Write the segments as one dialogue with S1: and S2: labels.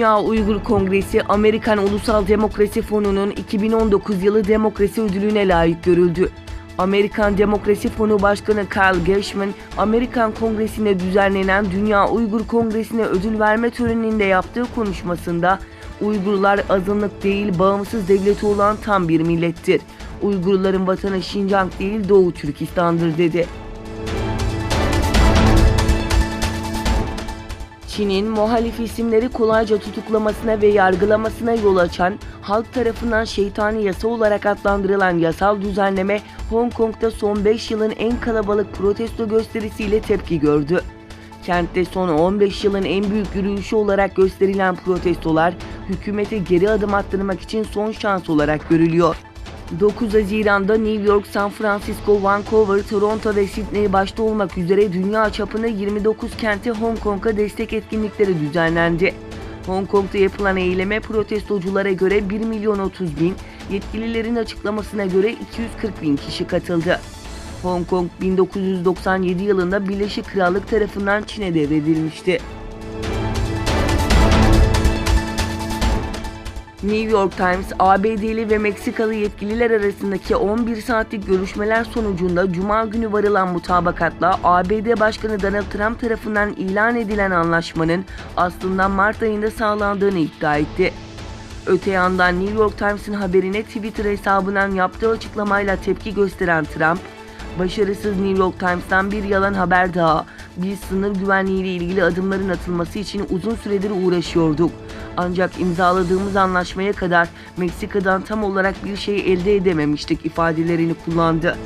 S1: Dünya Uygur Kongresi, Amerikan Ulusal Demokrasi Fonu'nun 2019 yılı demokrasi ödülüne layık görüldü. Amerikan Demokrasi Fonu Başkanı Karl Gershman, Amerikan Kongresi'nde düzenlenen Dünya Uygur Kongresi'ne ödül verme töreninde yaptığı konuşmasında, Uygurlar azınlık değil, bağımsız devleti olan tam bir millettir. Uygurların vatanı Şincan değil, Doğu Türkistan'dır dedi. Çin'in muhalif isimleri kolayca tutuklamasına ve yargılamasına yol açan, halk tarafından şeytani yasa olarak adlandırılan yasal düzenleme, Hong Kong'da son 5 yılın en kalabalık protesto gösterisiyle tepki gördü. Kentte son 15 yılın en büyük yürüyüşü olarak gösterilen protestolar, hükümete geri adım attırmak için son şans olarak görülüyor. 9 Haziran'da New York, San Francisco, Vancouver, Toronto ve Sydney başta olmak üzere dünya çapında 29 kente Hong Kong'a destek etkinlikleri düzenlendi. Hong Kong'da yapılan eyleme protestoculara göre 1.030.000, yetkililerin açıklamasına göre 240.000 kişi katıldı. Hong Kong 1997 yılında Birleşik Krallık tarafından Çin'e devredilmişti. New York Times, ABD'li ve Meksikalı yetkililer arasındaki 11 saatlik görüşmeler sonucunda Cuma günü varılan mutabakatla ABD Başkanı Donald Trump tarafından ilan edilen anlaşmanın aslında Mart ayında sağlandığını iddia etti. Öte yandan New York Times'ın haberine Twitter hesabından yaptığı açıklamayla tepki gösteren Trump, "Başarısız New York Times'tan bir yalan haber daha. Biz sınır güvenliği ile ilgili adımların atılması için uzun süredir uğraşıyorduk. Ancak imzaladığımız anlaşmaya kadar Meksika'dan tam olarak bir şey elde edememiştik" ifadelerini kullandı.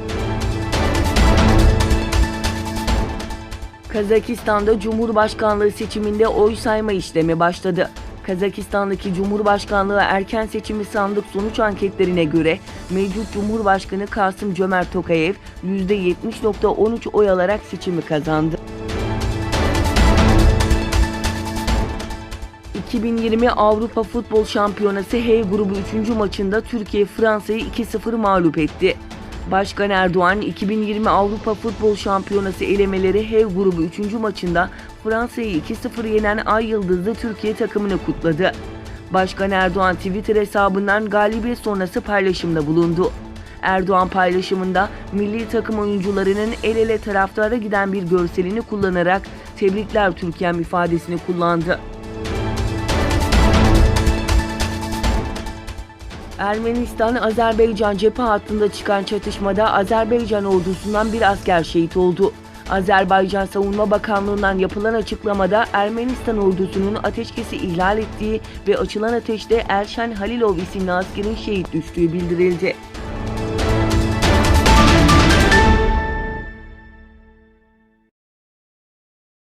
S1: Kazakistan'da Cumhurbaşkanlığı seçiminde oy sayma işlemi başladı. Kazakistan'daki Cumhurbaşkanlığı erken seçimi sandık sonuç anketlerine göre mevcut Cumhurbaşkanı Kasım-Cömert Tokayev %70.13 oy alarak seçimi kazandı. 2020 Avrupa Futbol Şampiyonası H grubu 3. maçında Türkiye Fransa'yı 2-0 mağlup etti. Başkan Erdoğan, 2020 Avrupa Futbol Şampiyonası elemeleri H grubu 3. maçında Fransa'yı 2-0 yenen Ay Yıldızlı Türkiye takımını kutladı. Başkan Erdoğan Twitter hesabından galibiyet sonrası paylaşımda bulundu. Erdoğan paylaşımında milli takım oyuncularının el ele taraftara giden bir görselini kullanarak "Tebrikler Türkiye'm" ifadesini kullandı. Ermenistan-Azerbaycan cephe hattında çıkan çatışmada Azerbaycan ordusundan bir asker şehit oldu. Azerbaycan Savunma Bakanlığı'ndan yapılan açıklamada Ermenistan ordusunun ateşkesi ihlal ettiği ve açılan ateşte Elşen Halilov isimli askerin şehit düştüğü bildirildi.